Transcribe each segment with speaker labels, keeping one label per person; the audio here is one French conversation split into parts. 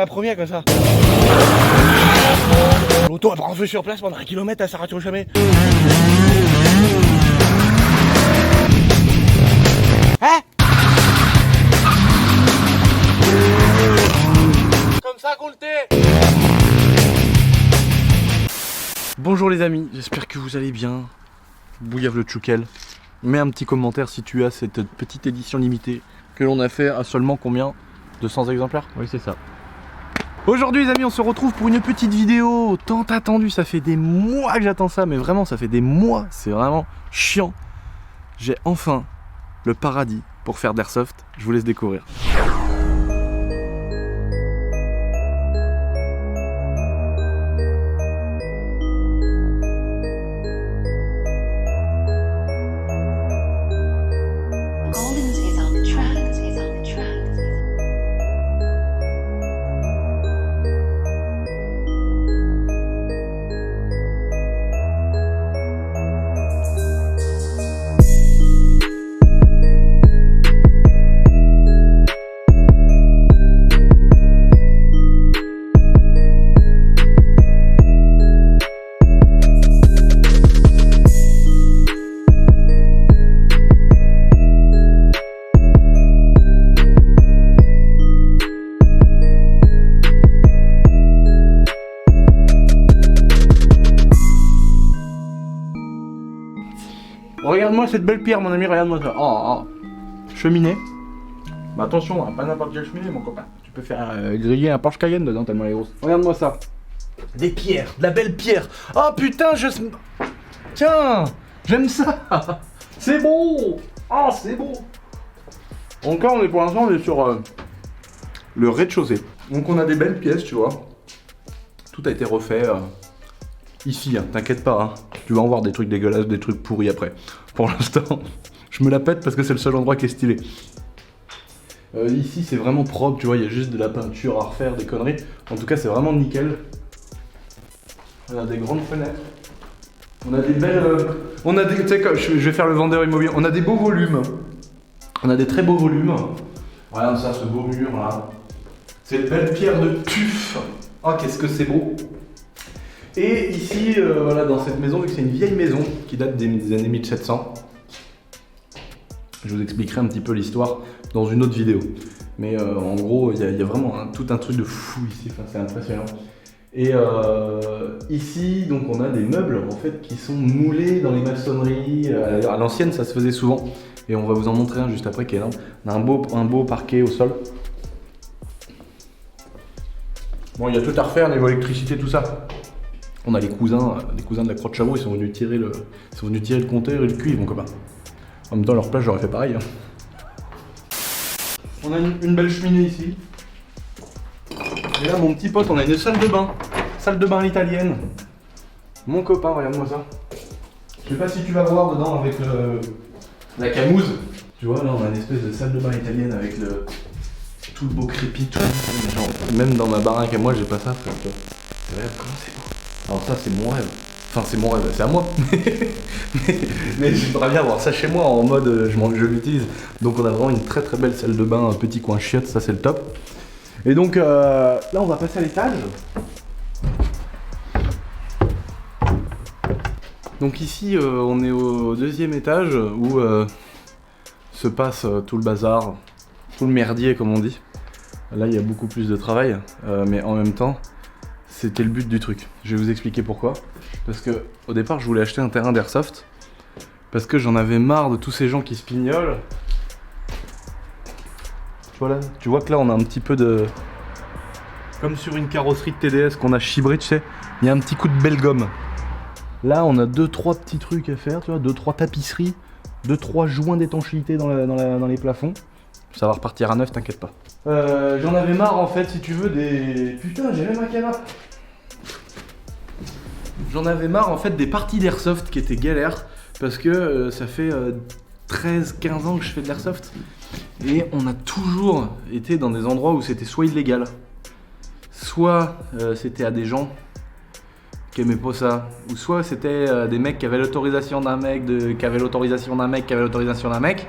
Speaker 1: la première comme ça. L'auto elle prend feu sur place pendant 1 kilomètre, elle s'arrête jamais. Hein? Comme ça qu'on le tait. Bonjour les amis, j'espère que vous allez bien. Bouillave le Tchoukel. Mets un petit commentaire si tu as cette petite édition limitée que l'on a fait à seulement combien? 200 exemplaires?
Speaker 2: Oui, c'est ça.
Speaker 1: Aujourd'hui les amis, on se retrouve pour une petite vidéo tant attendue. Ça fait des mois que j'attends ça, mais vraiment ça fait des mois. C'est vraiment chiant. J'ai enfin le paradis pour faire de l'airsoft. Je vous laisse découvrir. Regarde-moi cette belle pierre mon ami, regarde-moi ça. Oh, oh. Cheminée. Bah attention, hein, pas n'importe quelle cheminée mon copain. Tu peux faire griller un Porsche Cayenne dedans tellement elle est grosse. Regarde-moi ça. Des pierres, de la belle pierre. Oh putain, tiens, j'aime ça. C'est beau. Oh, c'est beau. Donc là, pour l'instant, on est sur le rez-de-chaussée. Donc on a des belles pièces, tu vois. Tout a été refait. Ici, hein, t'inquiète pas, hein. Tu vas en voir des trucs dégueulasses, des trucs pourris après. Pour l'instant, je me la pète parce que c'est le seul endroit qui est stylé. Ici, c'est vraiment propre, tu vois, il y a juste de la peinture à refaire, des conneries. En tout cas, c'est vraiment nickel. On a des grandes fenêtres. On a des belles... on a des... Tu sais, je vais faire le vendeur immobilier. On a des beaux volumes. On a des très beaux volumes. Regarde ça, ce beau mur, là. Cette belle pierre de tuf. Oh, qu'est-ce que c'est beau. Et ici, voilà, dans cette maison, vu que c'est une vieille maison qui date des années 1700, je vous expliquerai un petit peu l'histoire dans une autre vidéo. Mais en gros, il y a vraiment tout un truc de fou ici, enfin, c'est impressionnant. Et ici, donc, on a des meubles en fait qui sont moulés dans les maçonneries. À l'ancienne, ça se faisait souvent. Et on va vous en montrer un juste après qui est énorme. On a un beau parquet au sol. Bon, il y a tout à refaire, niveau électricité, tout ça. On a les cousins de la Croix de Chavaux, ils sont venus tirer le compteur et le cuivre, mon copain. En même temps, leur place, j'aurais fait pareil. Hein. On a une belle cheminée ici. Et là, mon petit pote, on a une salle de bain. Salle de bain italienne. Mon copain, regarde-moi ça. Je sais pas si tu vas voir dedans avec la camouse. Tu vois, là, on a une espèce de salle de bain italienne avec tout le beau crépi, tout. Genre, même dans ma baraque à moi, j'ai pas ça, frère. C'est vrai, comment c'est beau. Alors ça c'est mon rêve, enfin c'est mon rêve, c'est à moi, mais j'aimerais bien avoir ça chez moi en mode je l'utilise. Donc on a vraiment une très très belle salle de bain, un petit coin chiotte, ça c'est le top. Et donc là on va passer à l'étage. Donc ici on est au 2e étage où se passe tout le bazar, tout le merdier comme on dit. Là il y a beaucoup plus de travail, mais en même temps... C'était le but du truc. Je vais vous expliquer pourquoi. Parce que au départ, je voulais acheter un terrain d'airsoft. Parce que j'en avais marre de tous ces gens qui se pignolent. Tu vois que là, on a un petit peu de... Comme sur une carrosserie de TDS qu'on a chibré, tu sais. Il y a un petit coup de belle gomme. Là, on a 2-3 petits trucs à faire, tu vois. 2-3 tapisseries. 2-3 joints d'étanchéité dans les plafonds. Ça va repartir à neuf, t'inquiète pas. J'en avais marre en fait, si tu veux, des... Putain, j'ai même un canapé. J'en avais marre en fait des parties d'airsoft qui étaient galères. Parce que ça fait 13-15 ans que je fais de l'airsoft. Et on a toujours été dans des endroits où c'était soit illégal, soit c'était à des gens qui aimaient pas ça, ou soit c'était des mecs qui avaient l'autorisation d'un mec, qui avaient l'autorisation d'un mec, qui avaient l'autorisation d'un mec.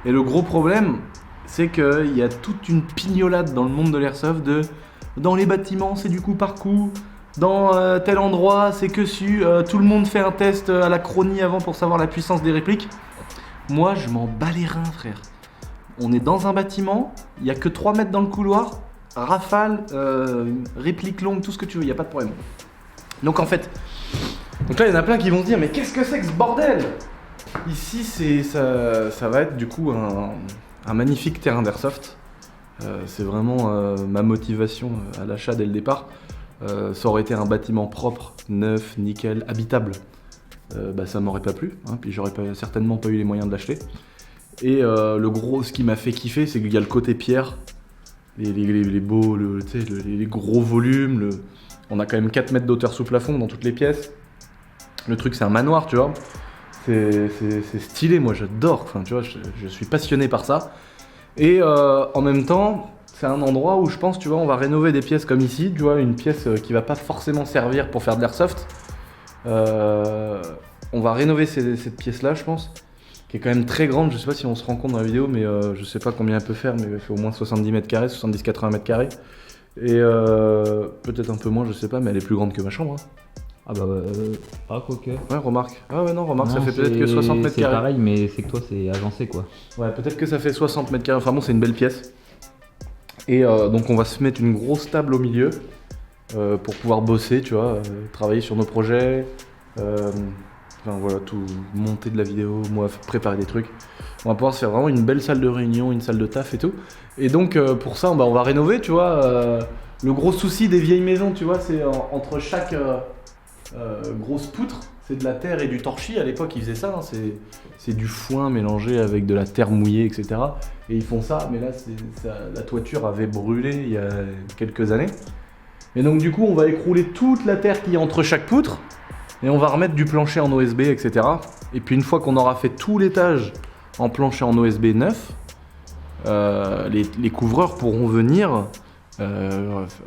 Speaker 1: Et le gros problème, c'est qu'il y a toute une pignolade dans le monde de l'airsoft de dans les bâtiments c'est du coup par coup, dans tel endroit c'est que su, tout le monde fait un test à la chronie avant pour savoir la puissance des répliques. Moi je m'en bats les reins frère. On est dans un bâtiment, il n'y a que 3 mètres dans le couloir, rafale, réplique longue, tout ce que tu veux, il n'y a pas de problème. Donc en fait, donc là il y en a plein qui vont se dire mais qu'est-ce que c'est que ce bordel? Ici ça va être du coup un magnifique terrain d'airsoft. C'est vraiment ma motivation à l'achat dès le départ. Ça aurait été un bâtiment propre, neuf, nickel, habitable. Ça m'aurait pas plu, hein, puis j'aurais certainement pas eu les moyens de l'acheter. Et ce qui m'a fait kiffer, c'est qu'il y a le côté pierre, les beaux, les gros volumes. On a quand même 4 mètres d'auteur sous plafond dans toutes les pièces. Le truc, c'est un manoir, tu vois. C'est stylé, moi j'adore. Enfin, tu vois, je suis passionné par ça. Et en même temps, c'est un endroit où je pense, tu vois, on va rénover des pièces comme ici. Tu vois, une pièce qui va pas forcément servir pour faire de l'airsoft. On va rénover cette pièce-là, je pense, qui est quand même très grande. Je sais pas si on se rend compte dans la vidéo, mais je sais pas combien elle peut faire, mais elle fait au moins 70 mètres carrés, 70-80 mètres carrés. Et peut-être un peu moins, je sais pas, mais elle est plus grande que ma chambre. Hein.
Speaker 2: Ah quoique.
Speaker 1: Ouais, remarque. Ah ouais, non, remarque, ça fait peut-être que 60 mètres carrés.
Speaker 2: C'est pareil, mais c'est que toi, c'est agencé, quoi.
Speaker 1: Ouais, peut-être que ça fait 60 mètres carrés. Enfin bon, c'est une belle pièce. Et donc on va se mettre une grosse table au milieu pour pouvoir bosser, tu vois, travailler sur nos projets. Enfin voilà, tout monter de la vidéo, moi préparer des trucs. On va pouvoir se faire vraiment une belle salle de réunion, une salle de taf et tout. Et donc pour ça, on va rénover, tu vois. Le gros souci des vieilles maisons, tu vois, c'est entre chaque grosse poutre, c'est de la terre et du torchis. À l'époque, ils faisaient ça, hein, c'est du foin mélangé avec de la terre mouillée, etc. Et ils font ça, mais là, la toiture avait brûlé il y a quelques années. Et donc du coup, on va écrouler toute la terre qui est entre chaque poutre. Et on va remettre du plancher en OSB, etc. Et puis une fois qu'on aura fait tout l'étage en plancher en OSB neuf, les couvreurs pourront venir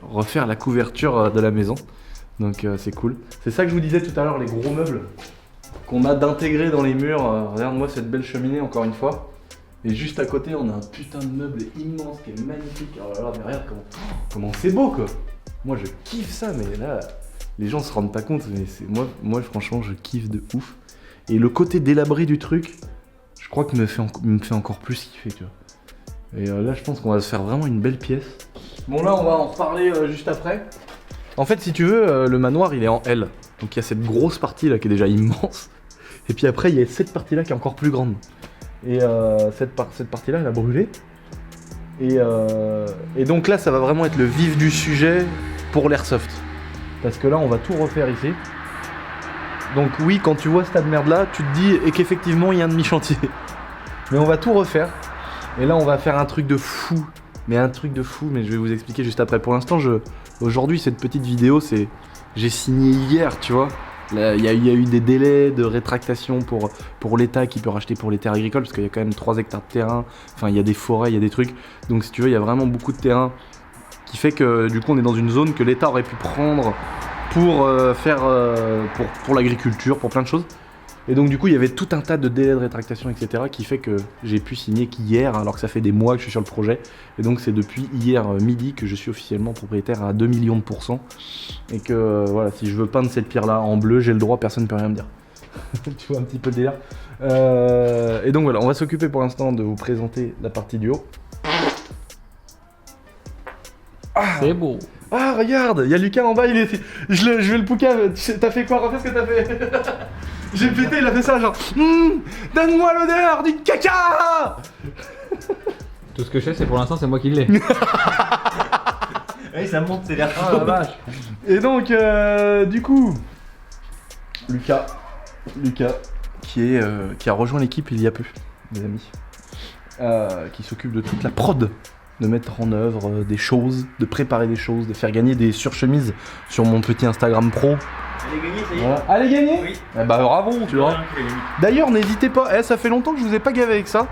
Speaker 1: refaire la couverture de la maison. Donc c'est cool. C'est ça que je vous disais tout à l'heure, les gros meubles qu'on a d'intégrer dans les murs. Regarde-moi cette belle cheminée encore une fois. Et juste à côté, on a un putain de meuble immense qui est magnifique. Oh là là, mais regarde comment c'est beau quoi. Moi je kiffe ça, mais là... Les gens se rendent pas compte, mais moi franchement je kiffe de ouf. Et le côté délabré du truc, je crois que me fait encore plus kiffer, tu vois. Et là je pense qu'on va se faire vraiment une belle pièce. Bon là on va en reparler juste après. En fait si tu veux, le manoir il est en L. Donc il y a cette grosse partie là qui est déjà immense. Et puis après il y a cette partie là qui est encore plus grande. Et cette partie là elle a brûlé. Et donc là ça va vraiment être le vif du sujet pour l'airsoft. Parce que là, on va tout refaire ici. Donc oui, quand tu vois ce tas de merde là, tu te dis et qu'effectivement, il y a un demi-chantier. Mais on va tout refaire. Et là, on va faire un truc de fou. Mais je vais vous expliquer juste après. Pour l'instant, aujourd'hui, cette petite vidéo, j'ai signé hier, tu vois. Il y a eu des délais de rétractation pour l'État qui peut racheter pour les terres agricoles. Parce qu'il y a quand même 3 hectares de terrain. Enfin, il y a des forêts, il y a des trucs. Donc si tu veux, il y a vraiment beaucoup de terrain. Qui fait que du coup on est dans une zone que l'État aurait pu prendre pour pour l'agriculture, pour plein de choses. Et donc du coup il y avait tout un tas de délais de rétractation, etc. qui fait que j'ai pu signer qu'hier, alors que ça fait des mois que je suis sur le projet. Et donc c'est depuis hier midi que je suis officiellement propriétaire à 2 millions de %. Et que voilà, si je veux peindre cette pierre là en bleu, j'ai le droit, personne ne peut rien me dire. Tu vois un petit peu le délire. Et donc voilà, on va s'occuper pour l'instant de vous présenter la partie du haut.
Speaker 2: Ah, c'est beau.
Speaker 1: Ah regarde, il y a Lucas en bas, je vais le pouca. T'as fait quoi? Refais ce que t'as fait. J'ai pété, il a fait ça genre donne-moi l'odeur du caca.
Speaker 2: Tout ce que je sais, c'est pour l'instant, c'est moi qui l'ai.
Speaker 3: Oui, ça monte, c'est l'air.
Speaker 1: Oh la vache. Et donc du coup Lucas qui a rejoint l'équipe il y a peu, mes amis, qui s'occupe de toute la prod, de mettre en œuvre des choses, de préparer des choses, de faire gagner des surchemises sur mon petit Instagram pro.
Speaker 3: Elle est gagnée, ça y est.
Speaker 1: Voilà. Elle est gagnée?
Speaker 3: Oui.
Speaker 1: Eh bah bravo, tu vois. D'ailleurs, n'hésitez pas, ça fait longtemps que je vous ai pas gavé avec ça.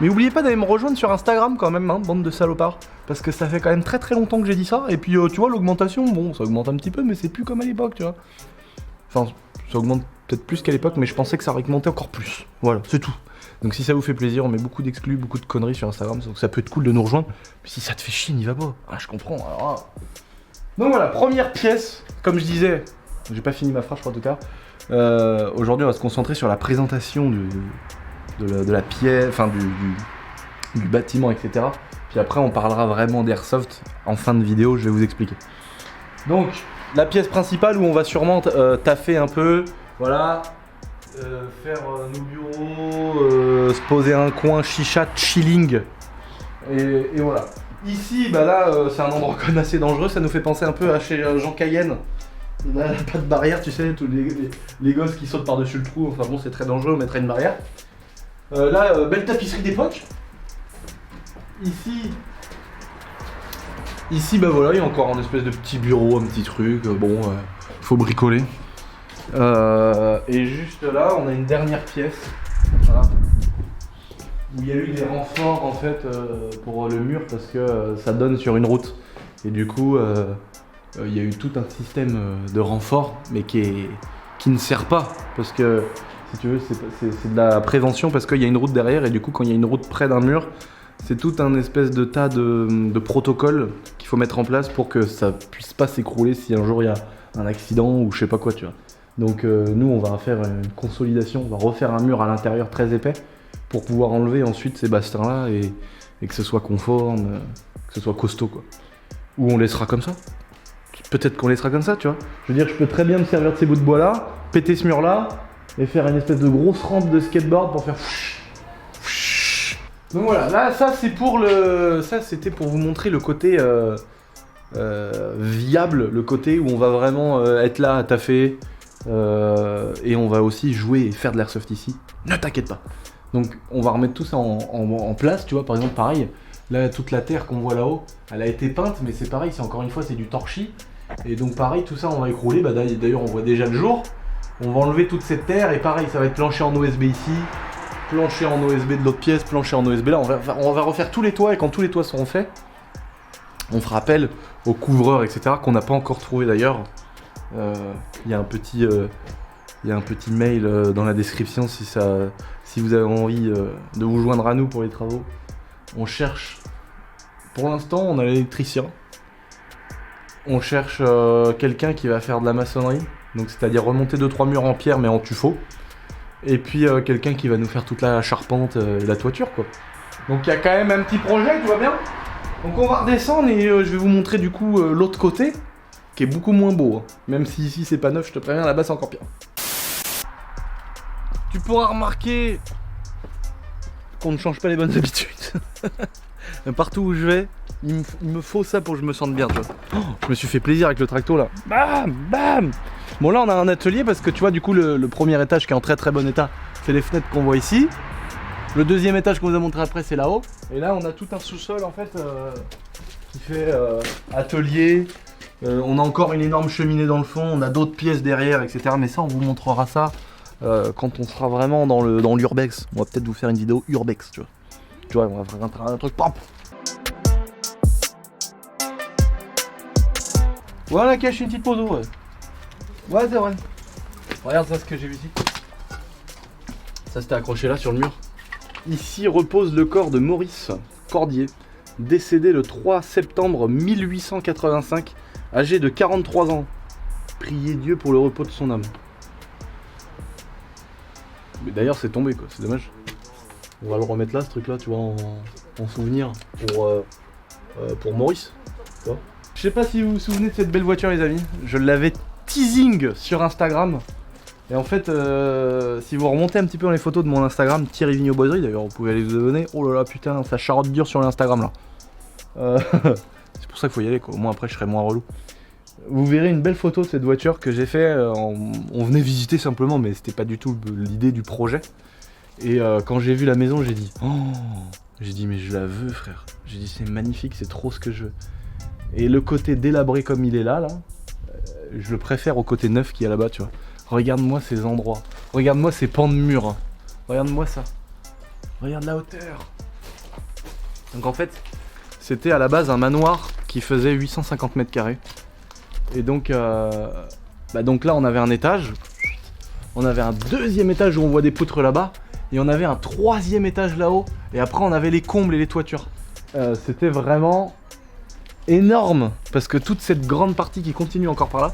Speaker 1: Mais n'oubliez pas d'aller me rejoindre sur Instagram quand même, hein, bande de salopards. Parce que ça fait quand même très très longtemps que j'ai dit ça. Et puis tu vois, l'augmentation, bon, ça augmente un petit peu, mais c'est plus comme à l'époque, tu vois. Enfin, ça augmente peut-être plus qu'à l'époque, mais je pensais que ça aurait augmenté encore plus. Voilà, c'est tout. Donc si ça vous fait plaisir, on met beaucoup d'exclus, beaucoup de conneries sur Instagram, donc ça peut être cool de nous rejoindre. Mais si ça te fait chier, n'y va pas. Ah, je comprends. Alors, là. Donc voilà, première pièce, comme je disais, j'ai pas fini ma phrase, je crois, tout à l'heure. Aujourd'hui, on va se concentrer sur la présentation de la pièce, enfin du bâtiment, etc. Puis après, on parlera vraiment d'airsoft en fin de vidéo, je vais vous expliquer. Donc, la pièce principale où on va sûrement taffer un peu, voilà, faire nos bureaux, se poser un coin chicha, chilling, et voilà. Ici, bah là, c'est un endroit quand même assez dangereux, ça nous fait penser un peu à chez Jean Cayenne. Là, il n'y a pas de barrière, tu sais, tous les gosses qui sautent par-dessus le trou, enfin bon, c'est très dangereux, on mettrait une barrière. Là, belle tapisserie d'époque. Ici, bah voilà, il y a encore un espèce de petit bureau, un petit truc, bon, faut bricoler. Et juste là, on a une dernière pièce, voilà, où il y a eu des renforts en fait pour le mur parce que ça donne sur une route. Et du coup, il y a eu tout un système de renfort, mais qui ne sert pas parce que, si tu veux, c'est de la prévention parce qu'il y a une route derrière et du coup, quand il y a une route près d'un mur, c'est tout un espèce de tas de protocoles qu'il faut mettre en place pour que ça puisse pas s'écrouler si un jour il y a un accident ou je sais pas quoi, tu vois. Donc nous, on va faire une consolidation, on va refaire un mur à l'intérieur très épais pour pouvoir enlever ensuite ces bastins-là et que ce soit conforme, que ce soit costaud, quoi. Ou on laissera comme ça. Peut-être qu'on laissera comme ça, tu vois. Je veux dire, je peux très bien me servir de ces bouts de bois-là, péter ce mur-là et faire une espèce de grosse rampe de skateboard pour faire... Donc voilà, là, ça c'est pour ça c'était pour vous montrer le côté viable, le côté où on va vraiment être là à taffer et on va aussi jouer et faire de l'airsoft ici. Ne t'inquiète pas. Donc on va remettre tout ça en place, tu vois, par exemple pareil, là toute la terre qu'on voit là-haut, elle a été peinte, mais c'est pareil, c'est encore une fois c'est du torchis. Et donc pareil, tout ça on va écrouler, bah, d'ailleurs on voit déjà le jour. On va enlever toute cette terre et pareil, ça va être plancher en OSB ici. Plancher en OSB de l'autre pièce, plancher en OSB là, on va refaire tous les toits et quand tous les toits seront faits, on fera appel aux couvreurs, etc. qu'on n'a pas encore trouvé d'ailleurs. Il y a un petit mail dans la description si vous avez envie de vous joindre à nous pour les travaux. On cherche, pour l'instant on a l'électricien, on cherche quelqu'un qui va faire de la maçonnerie, donc c'est-à-dire remonter 2-3 murs en pierre mais en tuffeau. Et puis quelqu'un qui va nous faire toute la charpente et la toiture, quoi. Donc il y a quand même un petit projet, tu vois bien. Donc on va redescendre et je vais vous montrer du coup l'autre côté, qui est beaucoup moins beau, hein. Même si ici c'est pas neuf, je te préviens, là-bas c'est encore pire. Tu pourras remarquer qu'on ne change pas les bonnes habitudes. Partout où je vais, il me faut ça pour que je me sente bien, tu vois. Oh, je me suis fait plaisir avec le tracto là. Bam, bam. Bon là on a un atelier parce que tu vois du coup le premier étage qui est en très très bon état, c'est les fenêtres qu'on voit ici. Le deuxième étage qu'on vous a montré après c'est là-haut. Et là on a tout un sous-sol en fait qui fait atelier. On a encore une énorme cheminée dans le fond, on a d'autres pièces derrière, etc. Mais ça on vous montrera ça quand on sera vraiment dans l'urbex. On va peut-être vous faire une vidéo urbex, tu vois. Tu vois, on va faire un truc propre. Voilà, cache une petite photo, ouais. Ouais, c'est vrai. Regarde ça, ce que j'ai vu ici. Ça, c'était accroché là sur le mur. Ici repose le corps de Maurice Cordier, décédé le 3 septembre 1885, âgé de 43 ans. Priez Dieu pour le repos de son âme. Mais d'ailleurs, c'est tombé, quoi, c'est dommage. On va le remettre là, ce truc-là, tu vois, en souvenir pour Maurice. Tu vois. Je sais pas si vous vous souvenez de cette belle voiture, les amis. Je l'avais teasing sur Instagram. Et en fait, si vous remontez un petit peu dans les photos de mon Instagram, Thierry Vigneault Boiserie, d'ailleurs, vous pouvez aller vous abonner. Oh là là, putain, ça charotte dur sur l'Instagram là. C'est pour ça qu'il faut y aller, quoi. Au moins après, je serai moins relou. Vous verrez une belle photo de cette voiture que j'ai fait. On venait visiter simplement, mais c'était pas du tout l'idée du projet. Et quand j'ai vu la maison, j'ai dit, oh, j'ai dit mais je la veux, frère. J'ai dit c'est magnifique, c'est trop ce que je veux. Et le côté délabré comme il est là, je le préfère au côté neuf qu'il y a là-bas, tu vois. Regarde-moi ces endroits, regarde-moi ces pans de murs, regarde-moi ça, regarde la hauteur. Donc en fait, c'était à la base un manoir qui faisait 850 mètres carrés. Et donc, donc là on avait un étage, on avait un deuxième étage où on voit des poutres là-bas. Et on avait un 3e étage là-haut. Et après on avait les combles et les toitures. C'était vraiment énorme. Parce que toute cette grande partie qui continue encore par là,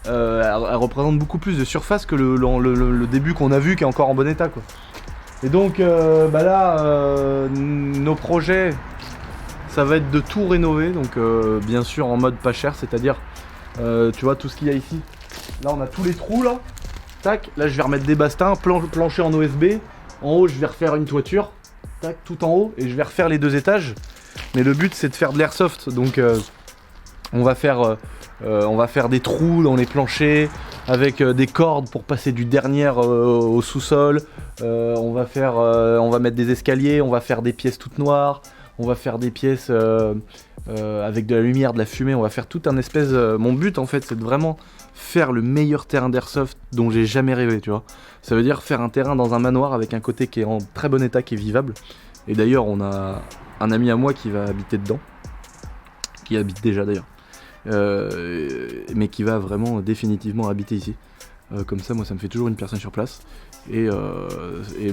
Speaker 1: elle représente beaucoup plus de surface que le début qu'on a vu qui est encore en bon état quoi. Et donc nos projets ça va être de tout rénover, donc bien sûr en mode pas cher, c'est-à-dire tu vois tout ce qu'il y a ici. Là on a tous les trous là, tac, là je vais remettre des bastins, plancher en OSB, en haut je vais refaire une toiture, tac, tout en haut, et je vais refaire les 2 étages. Mais le but c'est de faire de l'airsoft, donc on va faire des trous dans les planchers avec des cordes pour passer du dernier au sous-sol. On va mettre des escaliers, on va faire des pièces toutes noires, on va faire des pièces avec de la lumière, de la fumée, on va faire tout un espèce... Mon but en fait c'est de vraiment faire le meilleur terrain d'airsoft dont j'ai jamais rêvé, tu vois. Ça veut dire faire un terrain dans un manoir avec un côté qui est en très bon état, qui est vivable. Et d'ailleurs on a un ami à moi qui va habiter dedans, qui habite déjà d'ailleurs. Mais qui va vraiment définitivement habiter ici. Comme ça, moi, ça me fait toujours une personne sur place. Et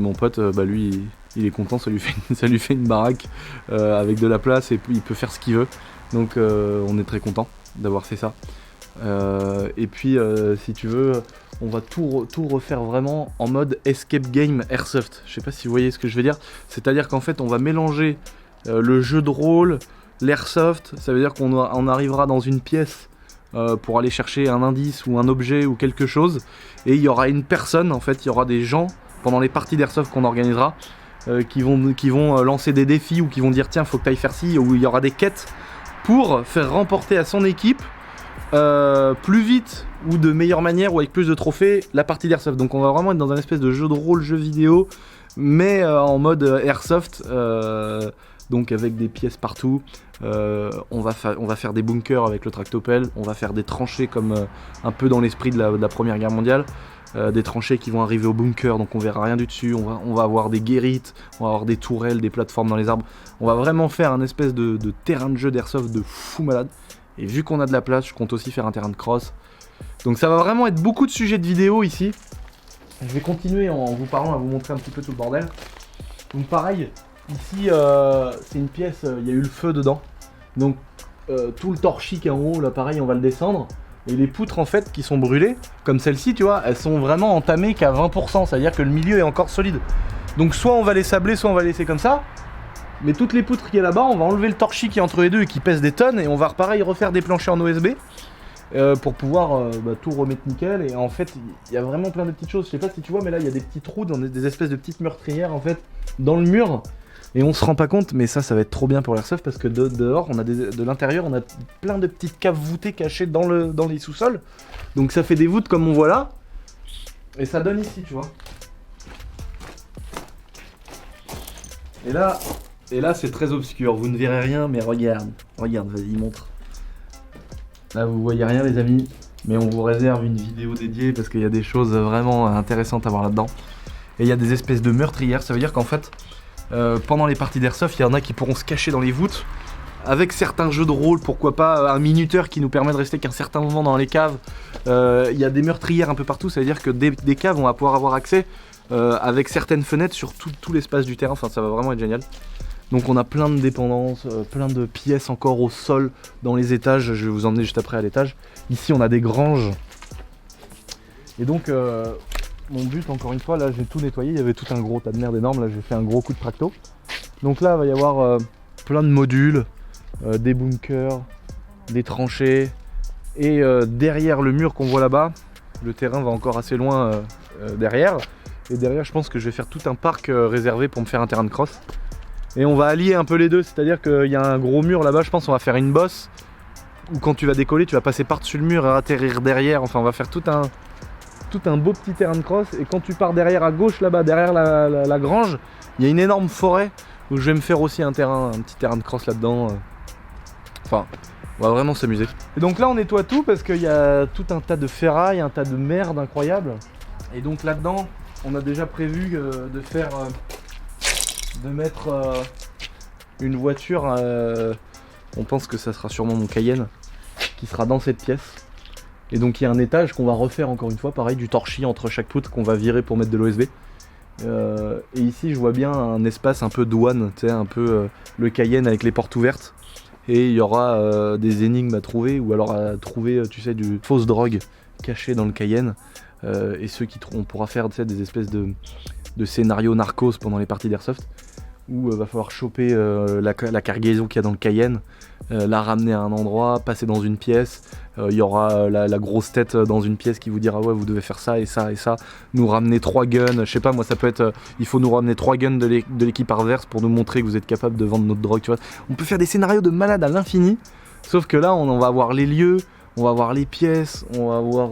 Speaker 1: mon pote, lui, il est content, ça lui fait une baraque avec de la place et il peut faire ce qu'il veut. Donc, on est très content d'avoir fait ça. Et puis, si tu veux, on va tout refaire vraiment en mode escape game airsoft. Je sais pas si vous voyez ce que je veux dire. C'est-à-dire qu'en fait, on va mélanger le jeu de rôle, l'airsoft, ça veut dire qu'on arrivera dans une pièce pour aller chercher un indice ou un objet ou quelque chose, et il y aura une personne, en fait, il y aura des gens pendant les parties d'airsoft qu'on organisera qui vont lancer des défis ou qui vont dire tiens faut que tu ailles faire ci, ou il y aura des quêtes pour faire remporter à son équipe plus vite ou de meilleure manière ou avec plus de trophées la partie d'airsoft. Donc on va vraiment être dans un espèce de jeu de rôle, jeu vidéo, mais en mode airsoft. Donc avec des pièces partout, on va faire des bunkers avec le tractopelle, on va faire des tranchées comme un peu dans l'esprit de la Première Guerre mondiale, des tranchées qui vont arriver au bunker, donc on verra rien du dessus, on va avoir des guérites, on va avoir des tourelles, des plateformes dans les arbres, on va vraiment faire un espèce de terrain de jeu d'airsoft de fou malade. Et vu qu'on a de la place, je compte aussi faire un terrain de cross. Donc ça va vraiment être beaucoup de sujets de vidéo ici. Je vais continuer en vous parlant, à vous montrer un petit peu tout le bordel. Donc pareil, ici, c'est une pièce, il y a eu le feu dedans. Donc, tout le torchis qui est en haut, là, pareil, on va le descendre. Et les poutres, en fait, qui sont brûlées, comme celle-ci, tu vois, elles sont vraiment entamées qu'à 20%. C'est-à-dire que le milieu est encore solide. Donc, soit on va les sabler, soit on va les laisser comme ça. Mais toutes les poutres qui est là-bas, on va enlever le torchis qui est entre les deux et qui pèse des tonnes. Et on va, pareil, refaire des planchers en OSB. Pour pouvoir tout remettre nickel. Et en fait, il y a vraiment plein de petites choses. Je sais pas si tu vois, mais là, il y a des petits trous, dans des espèces de petites meurtrières, en fait, dans le mur. Et on se rend pas compte, mais ça va être trop bien pour l'airsoft parce que dehors, on a de l'intérieur, on a plein de petites caves voûtées cachées dans les sous-sols. Donc ça fait des voûtes comme on voit là. Et ça donne ici, tu vois. Et là c'est très obscur, vous ne verrez rien, mais regarde, vas-y, montre. Là, vous voyez rien, les amis, mais on vous réserve une vidéo dédiée parce qu'il y a des choses vraiment intéressantes à voir là-dedans. Et il y a des espèces de meurtrières, ça veut dire qu'en fait, pendant les parties d'airsoft, il y en a qui pourront se cacher dans les voûtes. Avec certains jeux de rôle, pourquoi pas un minuteur qui nous permet de rester qu'un certain moment dans les caves. Il y a des meurtrières un peu partout, ça veut dire que des caves, on va pouvoir avoir accès avec certaines fenêtres sur tout l'espace du terrain. Enfin, ça va vraiment être génial. Donc on a plein de dépendances, plein de pièces encore au sol dans les étages. Je vais vous emmener juste après à l'étage. Ici, on a des granges. Et donc, mon but, encore une fois, là, j'ai tout nettoyé. Il y avait tout un gros tas de merde énorme. Là, j'ai fait un gros coup de tracto. Donc là, il va y avoir plein de modules, des bunkers, des tranchées. Et derrière le mur qu'on voit là-bas, le terrain va encore assez loin derrière. Et derrière, je pense que je vais faire tout un parc réservé pour me faire un terrain de cross. Et on va allier un peu les deux, c'est-à-dire qu'il y a un gros mur là-bas, je pense qu'on va faire une bosse. Où quand tu vas décoller, tu vas passer par-dessus le mur et atterrir derrière. Enfin, on va faire tout un beau petit terrain de cross. Et quand tu pars derrière à gauche là-bas, derrière la grange, il y a une énorme forêt où je vais me faire aussi un petit terrain de cross là-dedans. Enfin, on va vraiment s'amuser. Et donc là, on nettoie tout parce qu'il y a tout un tas de ferraille, un tas de merde incroyable. Et donc là-dedans, on a déjà prévu de mettre une voiture. On pense que ça sera sûrement mon Cayenne qui sera dans cette pièce. Et donc il y a un étage qu'on va refaire encore une fois, pareil, du torchis entre chaque poutre qu'on va virer pour mettre de l'OSB. Et ici je vois bien un espace un peu douane, tu sais, un peu le Cayenne avec les portes ouvertes. Et il y aura des énigmes à trouver, ou alors à trouver, tu sais, du fausse drogue cachée dans le Cayenne. Et ceux qui on pourra faire, tu sais, des espèces de scénarios narcos pendant les parties d'airsoft, où va falloir choper la cargaison qu'il y a dans le Cayenne, la ramener à un endroit, passer dans une pièce. Il y aura la grosse tête dans une pièce qui vous dira ouais vous devez faire ça et ça et ça, nous ramener 3 guns, je sais pas moi, ça peut être il faut nous ramener 3 guns de l'équipe adverse pour nous montrer que vous êtes capable de vendre notre drogue, tu vois. On peut faire des scénarios de malade à l'infini, sauf que là on va avoir les lieux, on va avoir les pièces, on va avoir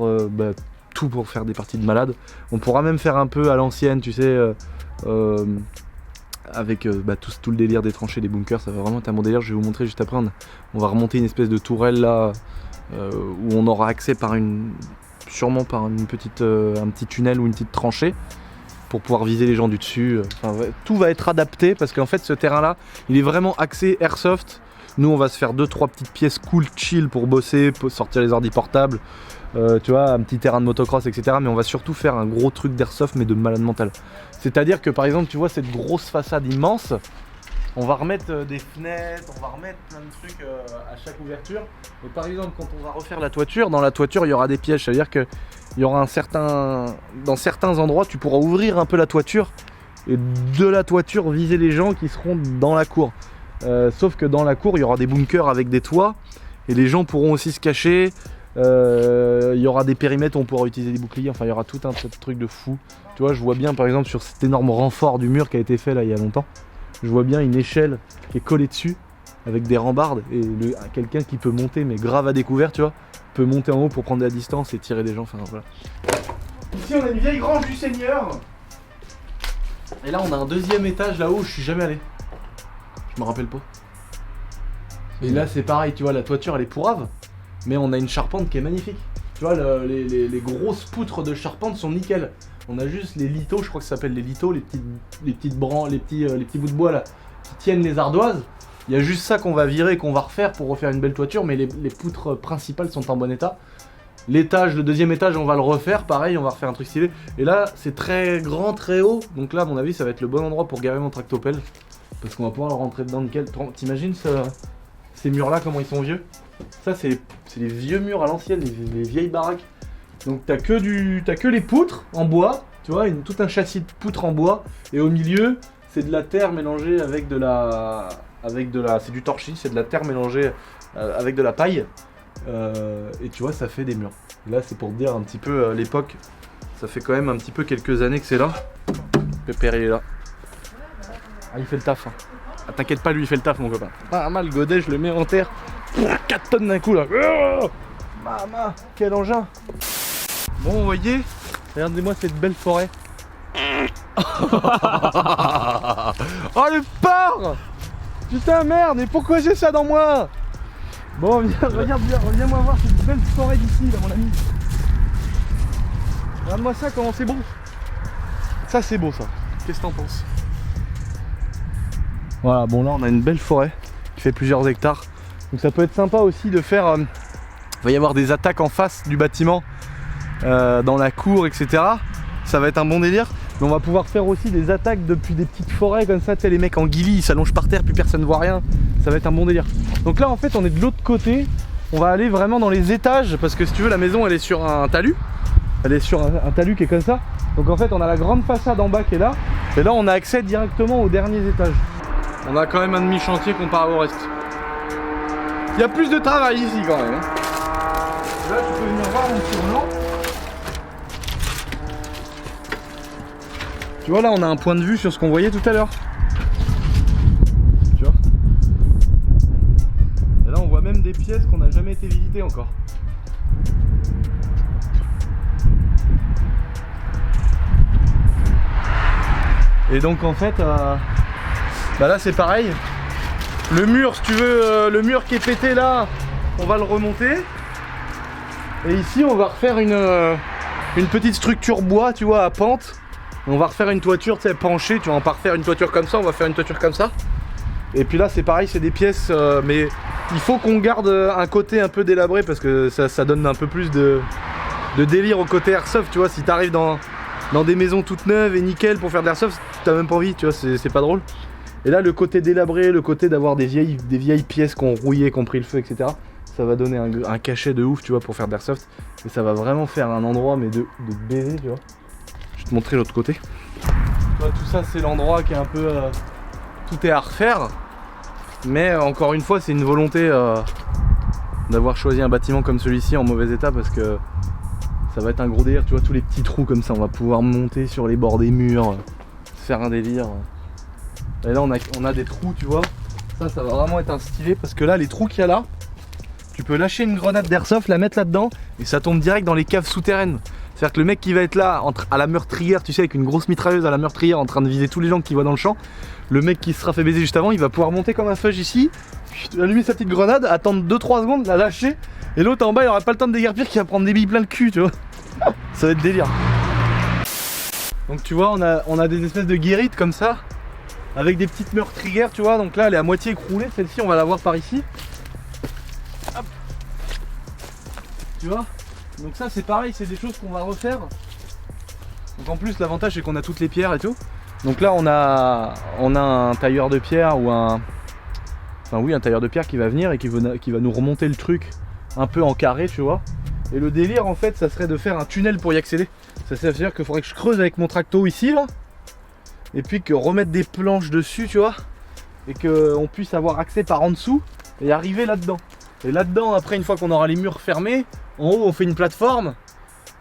Speaker 1: tout pour faire des parties de malade. On pourra même faire un peu à l'ancienne, tu sais, avec tout le délire des tranchées, des bunkers, ça va vraiment être un bon délire. Je vais vous montrer juste après. On va remonter une espèce de tourelle là, où on aura accès sûrement par une petite, un petit tunnel ou une petite tranchée pour pouvoir viser les gens du dessus. Enfin, tout va être adapté parce qu'en fait ce terrain là, il est vraiment axé airsoft. Nous on va se faire 2-3 petites pièces cool, chill pour bosser, pour sortir les ordi portables. Tu vois, un petit terrain de motocross, etc. Mais on va surtout faire un gros truc d'airsoft, mais de malade mental. C'est-à-dire que par exemple, tu vois cette grosse façade immense, on va remettre des fenêtres, on va remettre plein de trucs à chaque ouverture. Et par exemple, quand on va refaire la toiture, dans la toiture, il y aura des pièges. C'est-à-dire qu'il y aura dans certains endroits, tu pourras ouvrir un peu la toiture et de la toiture viser les gens qui seront dans la cour. Sauf que dans la cour, il y aura des bunkers avec des toits et les gens pourront aussi se cacher. Il y aura des périmètres où on pourra utiliser des boucliers, enfin il y aura tout un truc de fou. Tu vois, je vois bien par exemple sur cet énorme renfort du mur qui a été fait là il y a longtemps, je vois bien une échelle qui est collée dessus avec des rambardes et quelqu'un qui peut monter, mais grave à découvert, tu vois, peut monter en haut pour prendre de la distance et tirer des gens, enfin voilà. Ici on a une vieille grange du Seigneur. Et là on a un deuxième étage là-haut où je suis jamais allé. Je me rappelle pas. Et là c'est pareil, tu vois, la toiture elle est pourrave. Mais on a une charpente qui est magnifique. Tu vois, les grosses poutres de charpente sont nickel. On a juste les lithos, je crois que ça s'appelle les lithos, les petits bouts de bois là qui tiennent les ardoises. Il y a juste ça qu'on va virer, qu'on va refaire pour refaire une belle toiture, mais les poutres principales sont en bon état. L'étage, le deuxième étage, on va le refaire, pareil, on va refaire un truc stylé. Et là, c'est très grand, très haut, donc là, à mon avis, ça va être le bon endroit pour garer mon tractopelle, parce qu'on va pouvoir le rentrer dedans nickel. T'imagines ces murs-là, comment ils sont vieux? Ça, c'est les vieux murs à l'ancienne, les vieilles baraques. Donc t'as que les poutres en bois, tu vois, tout un châssis de poutres en bois, et au milieu, c'est de la terre mélangée avec c'est du torchis, c'est de la terre mélangée avec de la paille. Et tu vois, ça fait des murs. Là, c'est pour te dire un petit peu l'époque. Ça fait quand même un petit peu quelques années que c'est là. Pépère, il est là. Ah, il fait le taf. Hein. Ah, t'inquiète pas, lui, il fait le taf, mon copain. Ah, mal, le godet, je le mets en terre. 4 tonnes d'un coup, là. Mama, quel engin. Bon, vous voyez, regardez-moi cette belle forêt. Oh, le porc. Putain, merde, mais pourquoi j'ai ça dans moi? Bon, reviens-moi voir cette belle forêt d'ici, là, mon ami. Regarde-moi ça, comment c'est beau. Ça, c'est beau, ça. Qu'est-ce que t'en penses? Voilà, bon, là, on a une belle forêt qui fait plusieurs hectares. Donc, ça peut être sympa aussi de faire... il va y avoir des attaques en face du bâtiment, dans la cour, etc. Ça va être un bon délire. Mais on va pouvoir faire aussi des attaques depuis des petites forêts comme ça. Tu sais, les mecs en ghillie, ils s'allongent par terre, puis personne ne voit rien. Ça va être un bon délire. Donc là, en fait, on est de l'autre côté. On va aller vraiment dans les étages. Parce que si tu veux, la maison, elle est sur un talus. Elle est sur un talus qui est comme ça. Donc en fait, on a la grande façade en bas qui est là. Et là, on a accès directement aux derniers étages. On a quand même un demi-chantier comparé au reste. Il y a plus de travail ici quand même. Là, tu peux venir voir mon petit roulant. Tu vois, là, on a un point de vue sur ce qu'on voyait tout à l'heure. Tu vois. Et là, on voit même des pièces qu'on n'a jamais été visitées encore. Et donc, en fait, bah là, c'est pareil. Le mur, si tu veux, le mur qui est pété là, on va le remonter. Et ici, on va refaire une petite structure bois, tu vois, à pente. On va refaire une toiture, tu sais, penchée, tu vas pas refaire une toiture comme ça, on va faire une toiture comme ça. Et puis là c'est pareil, c'est des pièces, mais il faut qu'on garde un côté un peu délabré parce que ça donne un peu plus de délire au côté airsoft, tu vois. Si t'arrives dans dans des maisons toutes neuves et nickel pour faire de l'airsoft, t'as même pas envie, tu vois, c'est pas drôle. Et là, le côté délabré, le côté d'avoir des vieilles pièces qui ont rouillé, qui ont pris le feu, etc. Ça va donner un cachet de ouf, tu vois, pour faire de l'airsoft. Et ça va vraiment faire un endroit, mais de baiser, tu vois. Je vais te montrer l'autre côté. Tu vois, tout ça, c'est l'endroit qui est un peu... tout est à refaire. Mais encore une fois, c'est une volonté d'avoir choisi un bâtiment comme celui-ci en mauvais état parce que ça va être un gros délire, tu vois, tous les petits trous comme ça. On va pouvoir monter sur les bords des murs, faire un délire. Et là on a des trous, tu vois. Ça va vraiment être un stylé parce que là les trous qu'il y a là, tu peux lâcher une grenade d'airsoft, la mettre là-dedans et ça tombe direct dans les caves souterraines. C'est-à-dire que le mec qui va être là à la meurtrière, tu sais, avec une grosse mitrailleuse à la meurtrière en train de viser tous les gens qui voient dans le champ, le mec qui se sera fait baiser juste avant, il va pouvoir monter comme un fudge ici, allumer sa petite grenade, attendre 2-3 secondes, la lâcher, et l'autre en bas il aura pas le temps de déguerpir qui va prendre des billes plein le cul, tu vois. Ça va être délire. Donc tu vois, on a des espèces de guérites comme ça, avec des petites meurtrières, tu vois. Donc là elle est à moitié écroulée, celle-ci on va la voir par ici. Hop. Tu vois. Donc ça c'est pareil, c'est des choses qu'on va refaire. Donc en plus l'avantage c'est qu'on a toutes les pierres et tout. Donc là on a un tailleur de pierre ou un tailleur de pierre qui va venir et qui va nous remonter le truc un peu en carré, tu vois. Et le délire en fait ça serait de faire un tunnel pour y accéder. Ça veut dire qu'il faudrait que je creuse avec mon tracto ici là. Et puis que remettre des planches dessus, tu vois. Et qu'on puisse avoir accès par en dessous et arriver là-dedans. Et là-dedans après une fois qu'on aura les murs fermés, en haut on fait une plateforme.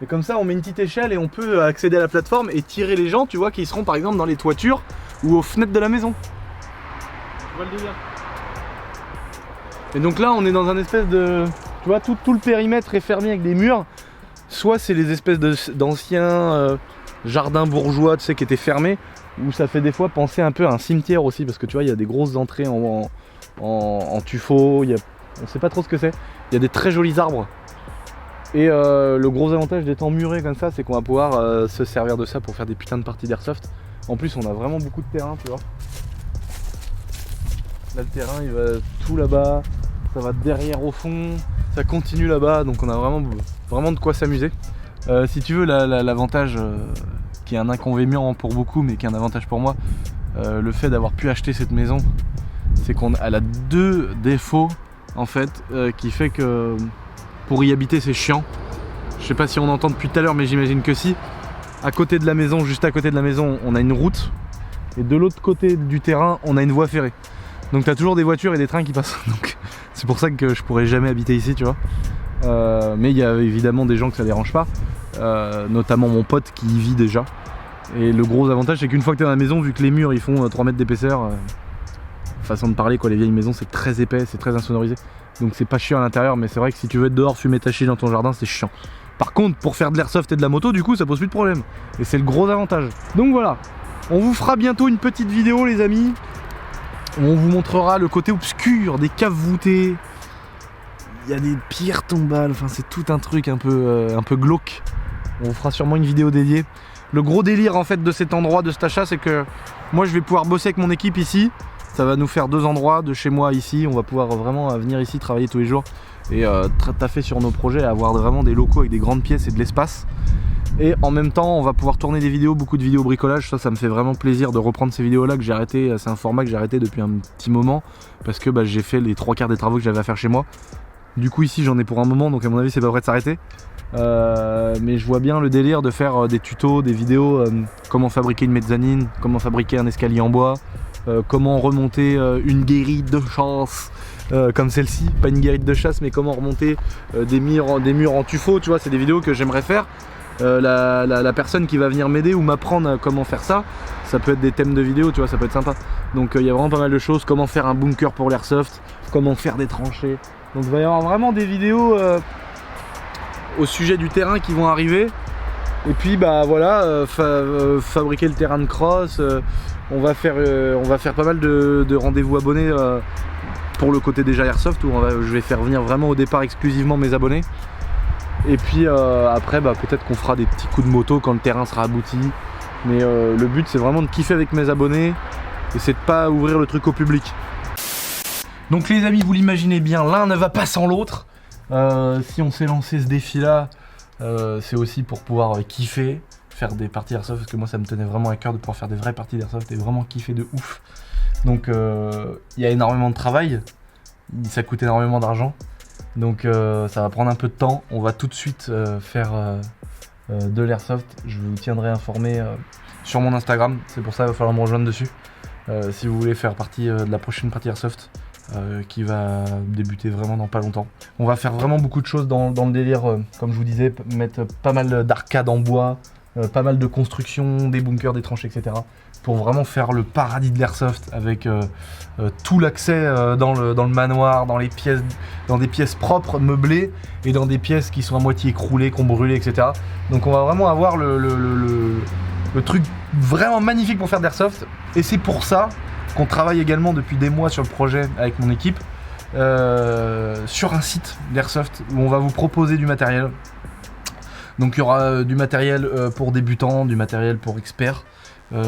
Speaker 1: Et comme ça on met une petite échelle et on peut accéder à la plateforme et tirer les gens, tu vois, qui seront par exemple dans les toitures ou aux fenêtres de la maison. Tu vois le délire. Et donc là on est dans un espèce de... Tu vois, tout le périmètre est fermé avec des murs. Soit c'est les espèces d'anciens jardins bourgeois, tu sais, qui étaient fermés. Ou ça fait des fois penser un peu à un cimetière aussi. Parce que tu vois, il y a des grosses entrées en tuffeau. On sait pas trop ce que c'est. Il y a des très jolis arbres. Et le gros avantage d'être emmuré comme ça, c'est qu'on va pouvoir se servir de ça pour faire des putains de parties d'airsoft. En plus on a vraiment beaucoup de terrain, tu vois. Là le terrain il va tout là-bas. Ça va derrière au fond, ça continue là-bas, donc on a vraiment de quoi s'amuser. Si tu veux, l'avantage qui est un inconvénient pour beaucoup, mais qui est un avantage pour moi, le fait d'avoir pu acheter cette maison, c'est qu'elle a deux défauts en fait, qui fait que pour y habiter c'est chiant. Je sais pas si on entend depuis tout à l'heure, mais j'imagine que si. À côté de la maison, juste à côté de la maison, on a une route, et de l'autre côté du terrain, on a une voie ferrée. Donc t'as toujours des voitures et des trains qui passent. Donc c'est pour ça que je pourrais jamais habiter ici, tu vois. Mais il y a évidemment des gens que ça dérange pas, notamment mon pote qui y vit déjà. Et le gros avantage c'est qu'une fois que t'es dans la maison, vu que les murs ils font 3 mètres d'épaisseur, façon de parler quoi, les vieilles maisons c'est très épais, c'est très insonorisé. Donc c'est pas chiant à l'intérieur, mais c'est vrai que si tu veux être dehors fumer ta chiche dans ton jardin, c'est chiant. Par contre pour faire de l'airsoft et de la moto, du coup ça pose plus de problème. Et c'est le gros avantage. Donc voilà, on vous fera bientôt une petite vidéo les amis. On vous montrera le côté obscur des caves voûtées. Il y a des pierres tombales, enfin c'est tout un truc un peu glauque. On vous fera sûrement une vidéo dédiée. Le gros délire en fait de cet endroit, de cet achat, c'est que moi je vais pouvoir bosser avec mon équipe ici. Ça va nous faire 2 endroits de chez moi ici. On va pouvoir vraiment venir ici travailler tous les jours et taffer sur nos projets, avoir vraiment des locaux avec des grandes pièces et de l'espace. Et en même temps on va pouvoir tourner des vidéos, beaucoup de vidéos bricolage. Ça me fait vraiment plaisir de reprendre ces vidéos là que j'ai arrêté. C'est un format que j'ai arrêté depuis un petit moment parce que j'ai fait les 3/4 des travaux que j'avais à faire chez moi. Du coup ici j'en ai pour un moment, donc à mon avis c'est pas prêt de s'arrêter. Mais je vois bien le délire de faire des tutos, des vidéos, comment fabriquer une mezzanine, comment fabriquer un escalier en bois, comment remonter une guérite de chasse comme celle-ci, pas une guérite de chasse mais comment remonter des murs en tuffeau, tu vois. C'est des vidéos que j'aimerais faire. La personne qui va venir m'aider ou m'apprendre comment faire ça, ça peut être des thèmes de vidéos, tu vois, ça peut être sympa. Donc il y a vraiment pas mal de choses, comment faire un bunker pour l'airsoft, comment faire des tranchées. Donc il va y avoir vraiment des vidéos au sujet du terrain qui vont arriver. Et puis voilà, fabriquer le terrain de cross. On va faire pas mal de rendez-vous abonnés pour le côté déjà airsoft, où je vais faire venir vraiment au départ exclusivement mes abonnés. Et puis après peut-être qu'on fera des petits coups de moto quand le terrain sera abouti. Mais le but c'est vraiment de kiffer avec mes abonnés et c'est de pas ouvrir le truc au public. Donc les amis, vous l'imaginez bien, l'un ne va pas sans l'autre. Si on s'est lancé ce défi là, c'est aussi pour pouvoir kiffer, faire des parties Airsoft parce que moi ça me tenait vraiment à cœur de pouvoir faire des vraies parties d'Airsoft et vraiment kiffer de ouf. Donc il y a énormément de travail, ça coûte énormément d'argent, donc ça va prendre un peu de temps. On va tout de suite faire de l'Airsoft, je vous tiendrai informé sur mon Instagram, c'est pour ça qu'il va falloir me rejoindre dessus. Si vous voulez faire partie de la prochaine partie Airsoft qui va débuter vraiment dans pas longtemps. On va faire vraiment beaucoup de choses dans le délire, comme je vous disais, mettre pas mal d'arcades en bois, pas mal de construction, des bunkers, des tranchées, etc. Pour vraiment faire le paradis de l'Airsoft avec tout l'accès dans le manoir, dans des pièces propres, meublées, et dans des pièces qui sont à moitié écroulées, qu'on brûlait, etc. Donc on va vraiment avoir le truc vraiment magnifique pour faire de l'Airsoft. Et c'est pour ça qu'on travaille également depuis des mois sur le projet avec mon équipe, sur un site d'Airsoft où on va vous proposer du matériel. Donc il y aura du matériel pour débutants, du matériel pour experts.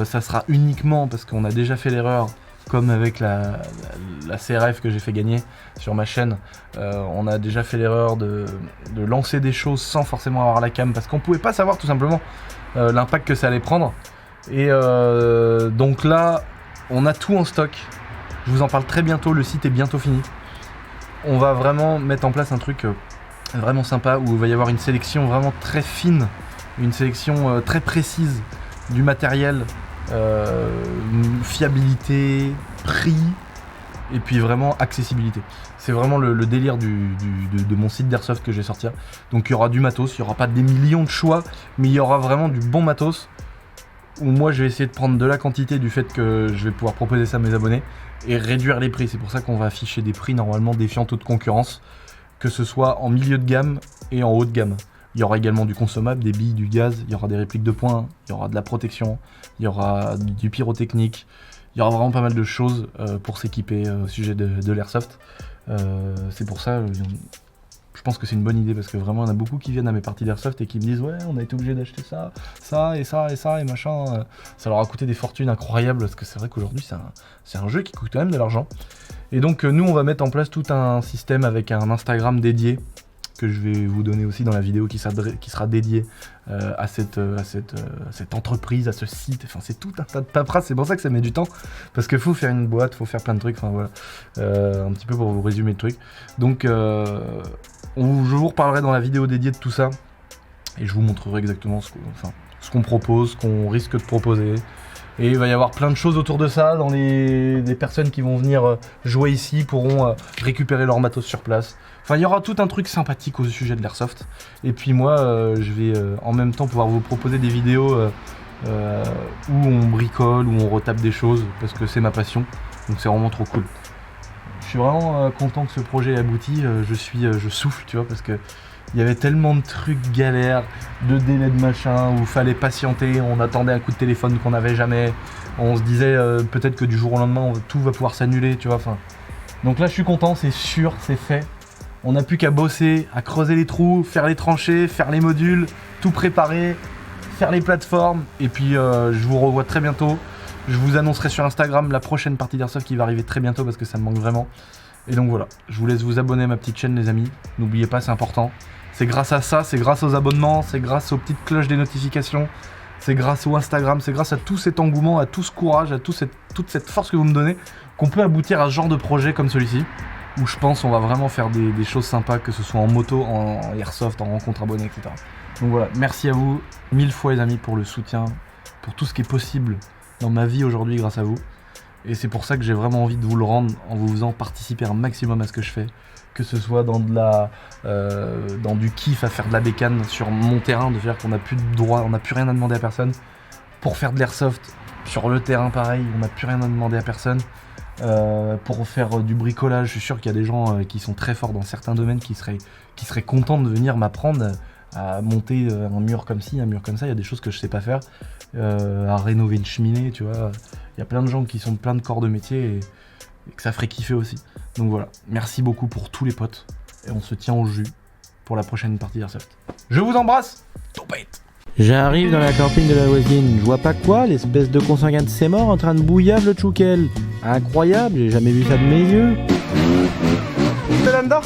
Speaker 1: Ça sera uniquement, parce qu'on a déjà fait l'erreur, comme avec la CRF que j'ai fait gagner sur ma chaîne, on a déjà fait l'erreur de lancer des choses sans forcément avoir la cam, parce qu'on pouvait pas savoir tout simplement l'impact que ça allait prendre. Et donc là, on a tout en stock. Je vous en parle très bientôt, le site est bientôt fini. On va vraiment mettre en place un truc vraiment sympa où il va y avoir une sélection vraiment très fine, une sélection très précise du matériel, fiabilité, prix et puis vraiment accessibilité. C'est vraiment le délire de mon site d'Airsoft que je vais sortir. Donc il y aura du matos, il n'y aura pas des millions de choix, mais il y aura vraiment du bon matos où moi je vais essayer de prendre de la quantité du fait que je vais pouvoir proposer ça à mes abonnés et réduire les prix. C'est pour ça qu'on va afficher des prix normalement défiant toute concurrence, que ce soit en milieu de gamme et en haut de gamme. Il y aura également du consommable, des billes, du gaz, il y aura des répliques de points, il y aura de la protection, il y aura du pyrotechnique, il y aura vraiment pas mal de choses pour s'équiper au sujet de l'Airsoft. C'est pour ça, je pense que c'est une bonne idée parce que vraiment il y en a beaucoup qui viennent à mes parties d'Airsoft et qui me disent ouais on a été obligé d'acheter ça et machin. Ça leur a coûté des fortunes incroyables parce que c'est vrai qu'aujourd'hui c'est un jeu qui coûte quand même de l'argent. Et donc nous on va mettre en place tout un système avec un Instagram dédié que je vais vous donner aussi dans la vidéo qui sera dédiée à cette entreprise, à ce site. Enfin, c'est tout un tas de paperasse, c'est pour ça que ça met du temps, parce qu'il faut faire une boîte, il faut faire plein de trucs, enfin voilà, un petit peu pour vous résumer le truc. Donc, je vous reparlerai dans la vidéo dédiée de tout ça, et je vous montrerai exactement ce qu'on propose, ce qu'on risque de proposer. Et il va y avoir plein de choses autour de ça, les personnes qui vont venir jouer ici pourront récupérer leur matos sur place. Enfin, il y aura tout un truc sympathique au sujet de l'Airsoft. Et puis moi, je vais en même temps pouvoir vous proposer des vidéos où on bricole, où on retape des choses, parce que c'est ma passion. Donc c'est vraiment trop cool. Je suis vraiment content que ce projet ait abouti. Je souffle, tu vois, parce que il y avait tellement de trucs galères, de délais de machin, où il fallait patienter, on attendait un coup de téléphone qu'on n'avait jamais. On se disait peut-être que du jour au lendemain, tout va pouvoir s'annuler, tu vois. Enfin, donc là, je suis content, c'est sûr, c'est fait. On n'a plus qu'à bosser, à creuser les trous, faire les tranchées, faire les modules, tout préparer, faire les plateformes. Et puis, je vous revois très bientôt. Je vous annoncerai sur Instagram la prochaine partie d'Airsoft qui va arriver très bientôt parce que ça me manque vraiment. Et donc voilà, je vous laisse vous abonner à ma petite chaîne les amis. N'oubliez pas, c'est important. C'est grâce à ça, c'est grâce aux abonnements, c'est grâce aux petites cloches des notifications, c'est grâce au Instagram, c'est grâce à tout cet engouement, à tout ce courage, à toute cette force que vous me donnez, qu'on peut aboutir à ce genre de projet comme celui-ci, où je pense on va vraiment faire des choses sympas, que ce soit en moto, en airsoft, en rencontre abonnée, etc. Donc voilà, merci à vous 1000 fois les amis pour le soutien, pour tout ce qui est possible dans ma vie aujourd'hui grâce à vous. Et c'est pour ça que j'ai vraiment envie de vous le rendre en vous faisant participer un maximum à ce que je fais. Que ce soit dans du kiff à faire de la bécane sur mon terrain, de faire qu'on n'a plus de droit, on n'a plus rien à demander à personne. Pour faire de l'airsoft sur le terrain pareil, on n'a plus rien à demander à personne. Pour faire du bricolage, je suis sûr qu'il y a des gens qui sont très forts dans certains domaines qui seraient contents de venir m'apprendre à monter un mur comme ci, un mur comme ça. Il y a des choses que je sais pas faire, à rénover une cheminée, tu vois. Il y a plein de gens qui sont plein de corps de métier et que ça ferait kiffer aussi. Donc voilà, merci beaucoup pour tous les potes et on se tient au jus pour la prochaine partie d'Airsoft. Je vous embrasse, topette.
Speaker 3: J'arrive dans la camping de la voisine, je vois pas quoi, l'espèce de consanguin de ses morts en train de bouillave le tchoukel. Incroyable, j'ai jamais vu ça de mes yeux.
Speaker 4: C'est là-dedans ?